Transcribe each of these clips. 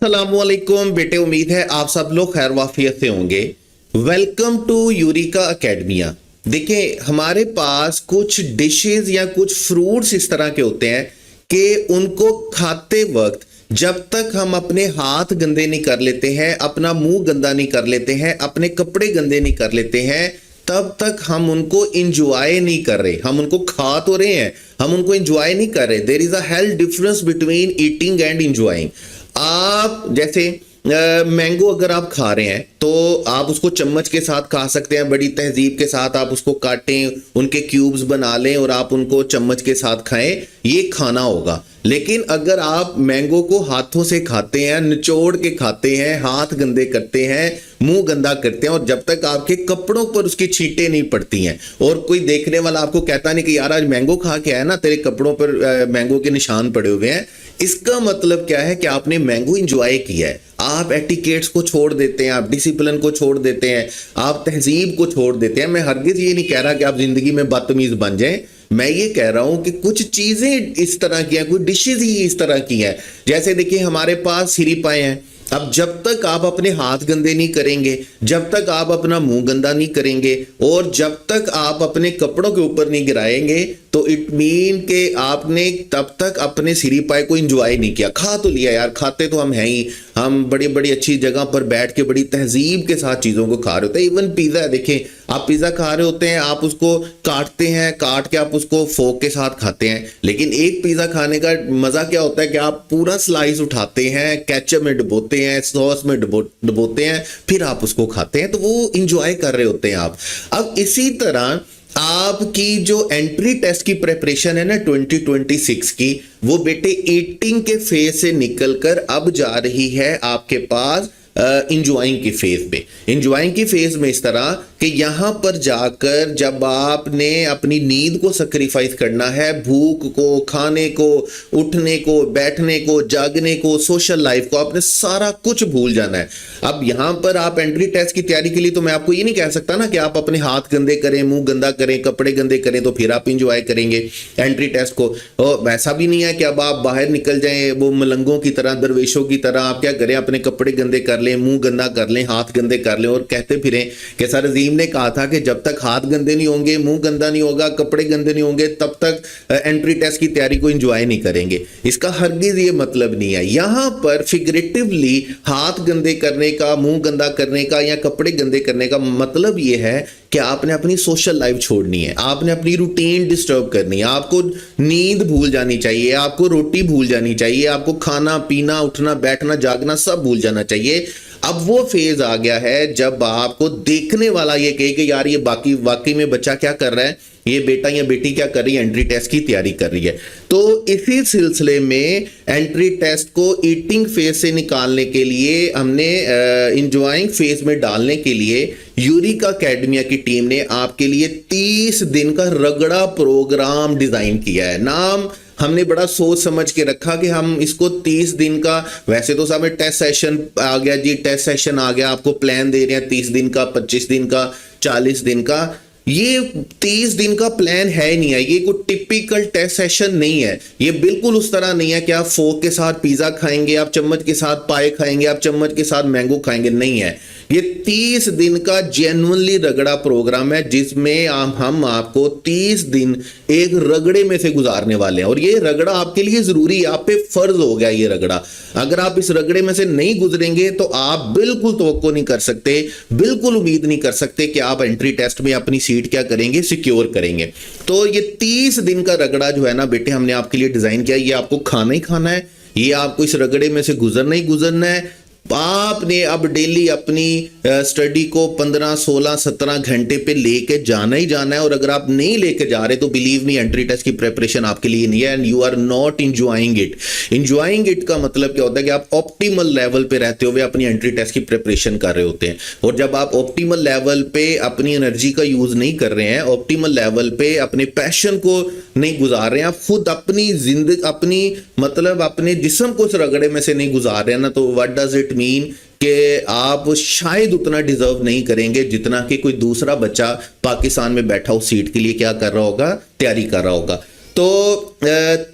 अस्सलामुअलैकुम बेटे, उम्मीद है आप सब लोग खैर वाफियत से होंगे। Welcome to Eureka Academia. देखिए, हमारे पास कुछ डिशेस या कुछ फ्रूट्स इस तरह के होते हैं कि उनको खाते वक्त जब तक हम अपने हाथ गंदे नहीं कर लेते हैं, अपना मुंह गंदा नहीं कर लेते हैं, अपने कपड़े गंदे नहीं कर लेते हैं, तब तक हम उनको इंजॉय नहीं कर रहे। हम उनको खा तो रहे हैं, हम उनको इंजॉय नहीं कर रहे। There is a health difference between eating and enjoying. आप जैसे मैंगो अगर आप खा रहे हैं तो आप उसको चम्मच के साथ खा सकते हैं, बड़ी तहजीब के साथ आप उसको काटें, उनके क्यूब्स बना लें और आप उनको चम्मच के साथ खाएं, ये खाना होगा। लेकिन अगर आप मैंगो को हाथों से खाते हैं, निचोड़ के खाते हैं, हाथ गंदे करते हैं, मुंह गंदा करते हैं और जब तक आपके कपड़ों पर उसकी छींटें नहीं पड़ती हैं और कोई देखने वाला आपको कहता नहीं कि यार आज मैंगो खा के आया ना, तेरे कपड़ों पर मैंगो के निशान पड़े हुए हैं, इसका मतलब क्या है कि आपने मैंगो इंजॉय किया है। आप एटिकेट्स को छोड़ देते हैं, आप डिसिप्लिन को छोड़ देते हैं, आप तहजीब को छोड़ देते हैं। मैं हरगिज ये नहीं कह रहा कि आप जिंदगी में बदतमीज बन जाएं, मैं ये कह रहा हूं कि कुछ चीजें इस तरह की हैं, कुछ डिशेज ही इस तरह की हैं। जैसे देखिए, हमारे पास सिरी पाए हैं। अब जब तक आप अपने हाथ गंदे नहीं करेंगे, जब तक आप अपना मुंह गंदा नहीं करेंगे और जब तक आप अपने कपड़ों के ऊपर नहीं गिराएंगे, तो इट मीन के आपने तब तक अपने सिरी पाए को एंजॉय नहीं किया। खा तो लिया यार, खाते तो हम हैं ही, हम बड़ी बड़ी अच्छी जगह पर बैठ के बड़ी तहजीब के साथ चीज़ों को खा रहे होते हैं। इवन पिज़्ज़ा देखें, आप पिज़्ज़ा खा रहे होते हैं, आप उसको काटते हैं, काट के आप उसको फोक के साथ खाते हैं। लेकिन एक पिज़्ज़ा खाने का मज़ा क्या होता है कि आप पूरा स्लाइस उठाते हैं, केचप में डुबोते हैं, सॉस में डुबोते हैं, फिर आप उसको खाते हैं, तो वो इंजॉय कर रहे होते हैं आप। अब इसी तरह आपकी जो एंट्री टेस्ट की प्रिपरेशन है ना 2026 की, वो बेटे ईटिंग के फेज से निकलकर अब जा रही है आपके पास इंजॉइंग की फेज पे। इंजॉइंग की फेज में इस तरह कि यहां पर जाकर जब आपने अपनी नींद को सैक्रिफाइस करना है, भूख को, खाने को, उठने को, बैठने को, जागने को, सोशल लाइफ को, आपने सारा कुछ भूल जाना है। अब यहां पर आप एंट्री टेस्ट की तैयारी के लिए, तो मैं आपको ये नहीं कह सकता ना कि आप अपने हाथ गंदे करें, मुंह गंदा करें, कपड़े गंदे करें तो फिर आप इंजॉय करेंगे एंट्री टेस्ट को। और वैसा भी नहीं है कि अब आप बाहर निकल जाएं वो मलंगों की तरह, दरवेशों की तरह। आप क्या करें, अपने कपड़े गंदे कर लें, मुंह गंदा कर लें, हाथ गंदे कर लें और कहते फिरें कि सर अजीम ने कहा था कि जब तक हाथ गंदे नहीं होंगे, मुंह गंदा नहीं होगा, कपड़े गंदे नहीं होंगे, तब तक एंट्री टेस्ट की तैयारी को एंजॉय नहीं करेंगे। इसका हरगिज ये मतलब नहीं है। यहां पर फिगरेटिवली हाथ गंदे करने का, मुंह गंदा करने का या कपड़े गंदे करने का मतलब ये है कि आपने अपनी सोशल लाइफ छोड़नी है, आपने अपनी रूटीन डिस्टर्ब करनी है, आपको नींद भूल जानी चाहिए, आपको रोटी भूल जानी चाहिए, आपको खाना पीना, उठना बैठना जागना सब भूल जाना चाहिए। अब वो फेज आ गया है जब आपको देखने वाला ये कहे कि यार ये वाकई में बच्चा क्या कर रहा है, ये बेटा या बेटी क्या कर रही है, एंट्री टेस्ट की तैयारी कर रही है। तो इसी सिलसिले में एंट्री टेस्ट को ईटिंग फेज से निकालने के लिए, हमने इंजॉइंग फेज में डालने के लिए यूरिका एकेडमिया की टीम ने आपके लिए 30 दिन का रगड़ा प्रोग्राम डिजाइन किया है। नाम हमने बड़ा सोच समझ के रखा कि हम इसको 30 दिन का, वैसे तो सामने टेस्ट सेशन आ गया जी, टेस्ट सेशन आ गया, आपको प्लान दे रहे हैं 30 दिन का, 25 दिन का, 40 दिन का। ये 30 दिन का प्लान है नहीं है, ये कोई टिपिकल टेस्ट सेशन नहीं है। ये बिल्कुल उस तरह नहीं है कि आप फोक के साथ पिज्जा खाएंगे, आप चम्मच के साथ पाए खाएंगे, आप चम्मच के साथ मैंगो खाएंगे, नहीं है। ये 30 दिन का जेन्युइनली रगड़ा प्रोग्राम है जिसमें हम आपको 30 दिन एक रगड़े में से गुजारने वाले हैं। और ये रगड़ा आपके लिए जरूरी है, आप पे फर्ज हो गया ये रगड़ा। अगर आप इस रगड़े में से नहीं गुजरेंगे तो आप बिल्कुल तवक्को नहीं कर सकते, बिल्कुल उम्मीद नहीं कर सकते कि आप एंट्री टेस्ट में अपनी सीट क्या करेंगे, सिक्योर करेंगे। तो ये 30 दिन का रगड़ा जो है ना बेटे, हमने आपके लिए डिजाइन किया। ये आपको खाना ही खाना है, ये आपको इस रगड़े में से गुजरना ही गुजरना है। आपने अब डेली अपनी स्टडी को 15, 16, 17 घंटे पे लेके जाना ही जाना है। और अगर आप नहीं लेके जा रहे तो बिलीव मी, एंट्री टेस्ट की प्रिपरेशन आपके लिए नहीं है and you are not enjoying it. Enjoying it का मतलब क्या होता है कि आप ऑप्टिमल लेवल पे रहते हुए अपनी एंट्री टेस्ट की प्रिपरेशन कर रहे होते हैं। और जब आप ऑप्टिमल लेवल पे अपनी एनर्जी का यूज नहीं कर रहे हैं, ऑप्टिमल लेवल पे अपने पैशन को नहीं गुजार रहे हैं, आप खुद अपनी जिंदगी, अपनी मतलब अपने जिस्म को उस रगड़े में से नहीं गुजार रहे हैं ना, तो व्हाट डज इट मीन कि आप शायद उतना डिजर्व नहीं करेंगे जितना कि कोई दूसरा बच्चा पाकिस्तान में बैठा उस सीट के लिए क्या कर रहा होगा, तैयारी कर रहा होगा। तो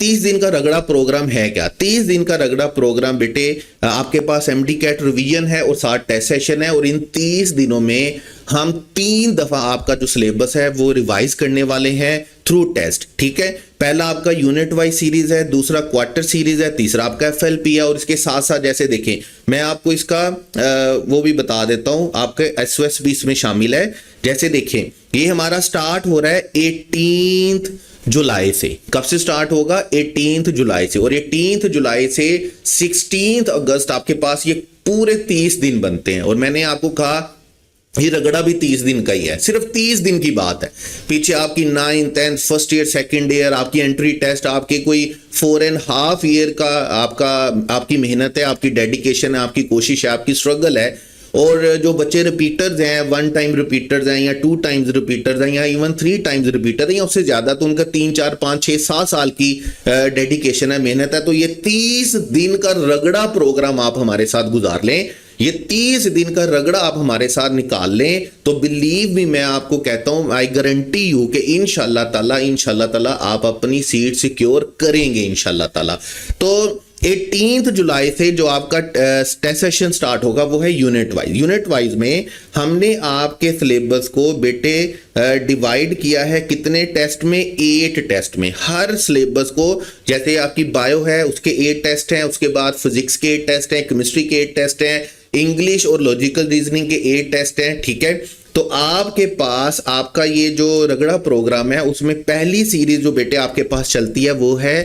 30 दिन का रगड़ा प्रोग्राम है क्या? 30 दिन का रगड़ा प्रोग्राम बेटे आपके पास एमडी कैट रिवीजन है और 60 टेस्ट सेशन है, और इन 30 दिनों में हम 3 दफा आपका जो सिलेबस है वो रिवाइज करने वाले हैं थ्रू टेस्ट। ठीक है, पहला आपका यूनिट वाइज सीरीज है, दूसरा क्वार्टर सीरीज है, तीसरा आपका एफएलपी है, और इसके साथ साथ जैसे देखें मैं आपको इसका वो भी बता देता हूं, आपके एसओएस भी इसमें शामिल है। जैसे देखें ये हमारा स्टार्ट हो रहा है 18 जुलाई से। कब से स्टार्ट होगा? 18 जुलाई से, और 18 जुलाई से 16 अगस्त आपके पास ये पूरे 30 दिन बनते हैं। और मैंने आपको कहा ये रगड़ा भी 30 दिन का ही है, सिर्फ 30 दिन की बात है। पीछे आपकी 9th 10th first year second year आपकी एंट्री टेस्ट, आपके कोई 4.5 ईयर का आपकी मेहनत है, आपकी डेडिकेशन है, आपकी कोशिश है, आपकी स्ट्रगल है। और जो बच्चे रिपीटर्स हैं, 1 टाइम रिपीटर्स हैं या 2 टाइम्स रिपीटर्स हैं या इवन 3 टाइम्स रिपीटर हैं या उससे ज्यादा, तो उनका 3 4 5 6 7 साल की डेडिकेशन है, मेहनत है। तो ये 30 दिन का रगड़ा प्रोग्राम आप हमारे साथ गुजार लें, ये 30 दिन का रगड़ा आप हमारे साथ निकाल लें, तो बिलीव मी मैं आपको कहता हूं, आई गारंटी यू कि इंशाल्लाह ताला आप अपनी सीट सिक्योर करेंगे इंशाल्लाह ताला। तो 18 जुलाई से जो आपका टेस्ट सेशन स्टार्ट होगा वो है यूनिट वाइज में हमने आपके सिलेबस को बेटे डिवाइड किया है कितने टेस्ट में? 8 टेस्ट में। हर सिलेबस को, जैसे आपकी बायो है उसके 8 टेस्ट हैं, उसके बाद फिजिक्स के 8 टेस्ट हैं, केमिस्ट्री के 8 टेस्ट हैं, इंग्लिश और लॉजिकल रीजनिंग के 8 टेस्ट हैं। ठीक है, तो आपके पास आपका ये जो रगड़ा प्रोग्राम है उसमें पहली सीरीज जो बेटे आपके पास चलती है वो है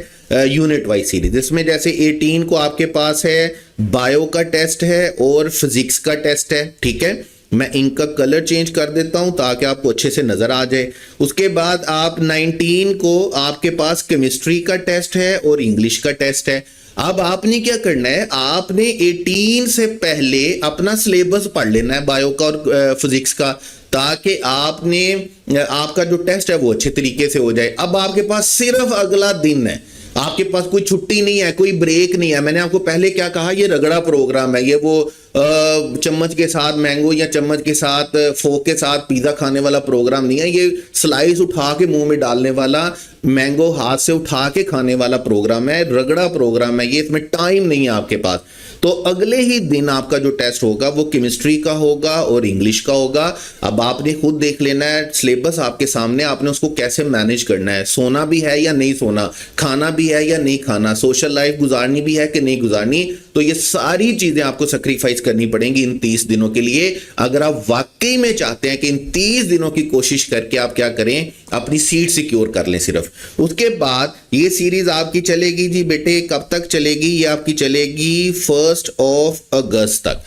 यूनिट वाइज सीरीज। इसमें जैसे 18 को आपके पास है बायो का टेस्ट है और फिजिक्स का टेस्ट है। ठीक है, मैं इनका कलर चेंज कर देता हूं ताकि आपको अच्छे से नजर आ जाए। उसके बाद आप 19 को आपके पास केमिस्ट्री का टेस्ट है और इंग्लिश का टेस्ट है। अब आपने क्या करना है, आपने 18 से पहले अपना सिलेबस पढ़ लेना है बायो का और फिजिक्स का, ताकि आपका जो टेस्ट है वो अच्छे तरीके से हो जाए। अब आपके पास सिर्फ अगला दिन है, आपके पास कोई छुट्टी नहीं है, कोई ब्रेक नहीं है। मैंने आपको पहले क्या कहा, ये रगड़ा प्रोग्राम है, ये वो चम्मच के साथ मैंगो या चम्मच के साथ फोक के साथ पिज्जा खाने वाला प्रोग्राम नहीं है। ये स्लाइस उठा के मुंह में डालने वाला, मैंगो हाथ से उठा के खाने वाला प्रोग्राम है, रगड़ा प्रोग्राम है ये। इसमें टाइम नहीं है आपके पास। तो अगले ही दिन आपका जो टेस्ट होगा वो केमिस्ट्री का होगा और इंग्लिश का होगा। अब आपने खुद देख लेना है, सिलेबस आपके सामने, आपने उसको कैसे मैनेज करना है। सोना भी है या नहीं सोना, खाना भी है या नहीं खाना, सोशल लाइफ गुजारनी भी है कि नहीं गुजारनी। तो ये सारी चीजें आपको सैक्रिफाइस करनी पड़ेंगी इन 30 दिनों के लिए, अगर आप वाकई में चाहते हैं कि इन 30 दिनों की कोशिश करके आप क्या करें, अपनी सीट सिक्योर कर लें सिर्फ। उसके बाद ये सीरीज आपकी चलेगी जी बेटे, कब तक चलेगी? ये आपकी चलेगी 1 अगस्त तक।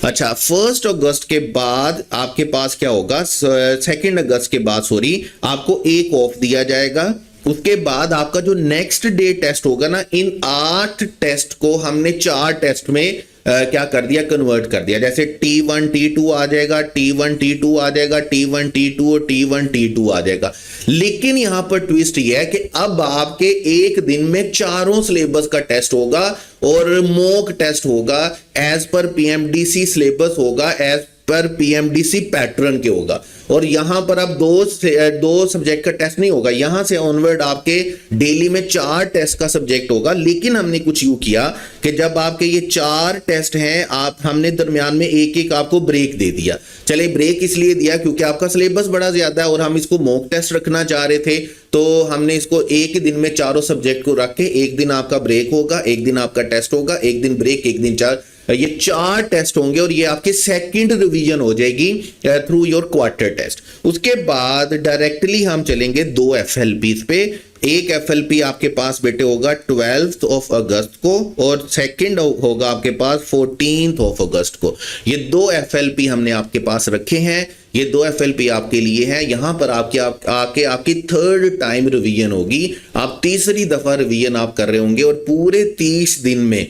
अच्छा, 1 अगस्त के बाद आपके पास क्या होगा, 2 अगस्त के बाद आपको एक ऑफ दिया जाएगा। उसके बाद आपका जो नेक्स्ट डे टेस्ट होगा ना, इन 8 टेस्ट को हमने 4 टेस्ट में क्या कर दिया, कन्वर्ट कर दिया। जैसे T1 T2 आ जाएगा, T1 T2 आ जाएगा, T1 T2 और T1 T2 आ जाएगा। लेकिन यहां पर ट्विस्ट यह है कि अब आपके एक दिन में चारों सिलेबस का टेस्ट होगा और मॉक टेस्ट होगा, एज पर PMDC सिलेबस होगा, एज पर PMDC पैटर्न के होगा। और यहां पर अब दो सब्जेक्ट का टेस्ट नहीं होगा, यहां से ऑनवर्ड आपके डेली में 4 टेस्ट का सब्जेक्ट होगा। लेकिन हमने कुछ यूं किया कि जब आपके ये 4 टेस्ट हैं, हमने दरमियान में एक आपको ब्रेक दे दिया। चले, ब्रेक इसलिए दिया क्योंकि आपका सिलेबस बड़ा ज्यादा है और हम इसको मॉक टेस्ट रखना चाह रहे थे, तो हमने इसको एक दिन में चारों सब्जेक्ट को रख के एक दिन आपका ब्रेक होगा, एक दिन आपका टेस्ट होगा, एक दिन ब्रेक, एक दिन 4, ये 4 टेस्ट होंगे और ये आपकी सेकंड रिवीजन हो जाएगी थ्रू योर क्वार्टर टेस्ट। उसके बाद डायरेक्टली हम चलेंगे 2 FLPs पे। एक FLP आपके पास बेटे होगा 12 अगस्त को और सेकंड होगा आपके पास 14 अगस्त को। ये 2 FLP हमने आपके पास रखे हैं, ये 2 FLP आपके लिए है। यहां पर आपकी 3rd टाइम रिवीजन होगी, आप तीसरी दफा रिवीजन आप कर रहे होंगे। और पूरे 30 दिन में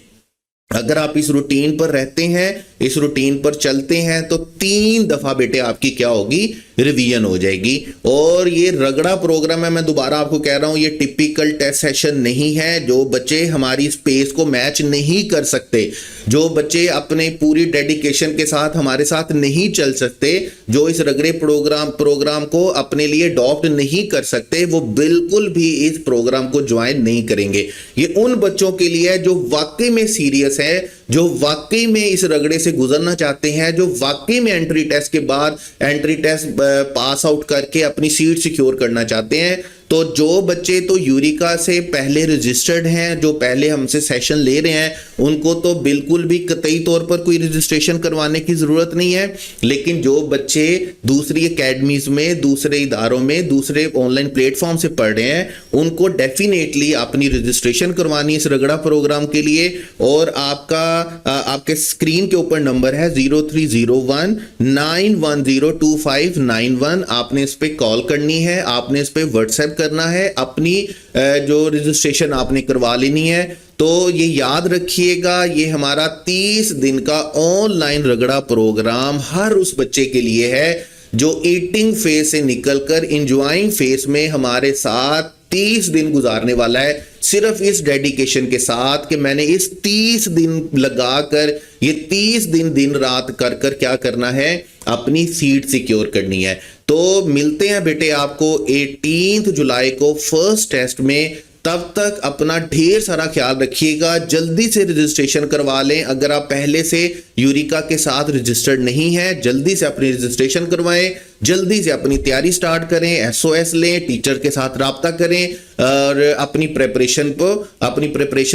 अगर आप इस रूटीन पर रहते हैं, इस रूटीन पर चलते हैं, तो 3 दफा बेटे आपकी क्या होगी, रिवीजन हो जाएगी। और ये रगड़ा प्रोग्राम है, मैं दोबारा आपको कह रहा हूं, ये टिपिकल टेस्ट सेशन नहीं है। जो बच्चे हमारी स्पेस को मैच नहीं कर सकते, जो बच्चे अपने पूरी डेडिकेशन के साथ हमारे साथ नहीं चल सकते, जो इस रगड़े प्रोग्राम को अपने लिए अडॉप्ट नहीं कर सकते, वो बिल्कुल भी इस प्रोग्राम को ज्वाइन नहीं करेंगे। ये उन बच्चों के लिए है जो वाकई में सीरियस है, जो वाकई में इस रगड़े से गुजरना चाहते हैं, जो वाकई में एंट्री टेस्ट के बाद एंट्री टेस्ट पास आउट करके अपनी सीट सिक्योर करना चाहते हैं। तो जो बच्चे तो यूरिका से पहले रजिस्टर्ड हैं, जो पहले हमसे सेशन ले रहे हैं, उनको तो बिल्कुल भी कतई तौर पर कोई रजिस्ट्रेशन करवाने की ज़रूरत नहीं है। लेकिन जो बच्चे दूसरी एकेडमीज में, दूसरे इदारों में, दूसरे ऑनलाइन प्लेटफॉर्म से पढ़ रहे हैं, उनको डेफिनेटली अपनी रजिस्ट्रेशन करवानी इस रगड़ा प्रोग्राम के लिए। और आपके स्क्रीन के ऊपर नंबर है 0301910251 आपने इस पर कॉल करनी है, आपने इस पर व्हाट्सएप करना है, अपनी जो रजिस्ट्रेशन आपने करवा लेनी है। तो ये याद रखिएगा, ये हमारा 30 दिन का ऑनलाइन रगड़ा प्रोग्राम हर उस बच्चे के लिए है जो ईटिंग फेज से निकलकर एंजॉयिंग फेज में हमारे साथ 30 दिन गुजारने वाला है, सिर्फ इस डेडिकेशन के साथ कि मैंने इस 30 दिन लगाकर, ये 30 दिन रात कर क्या करना है, अपनी सीट सिक्योर करनी है। तो मिलते हैं बेटे आपको 18 जुलाई को फर्स्ट टेस्ट में। तब तक अपना ढेर सारा ख्याल रखिएगा, जल्दी से रजिस्ट्रेशन करवा लें। अगर आप पहले से यूरिका के साथ रजिस्टर्ड नहीं है, जल्दी से अपनी रजिस्ट्रेशन करवाएं, जल्दी से अपनी तैयारी स्टार्ट करें, एसओएस लें, टीचर के साथ राब्ता करें और अपनी प्रिपरेशन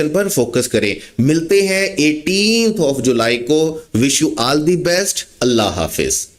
पर फोकस करें। मिलते हैं 18 जुलाई को। Wish you all the best. Allah Hafiz.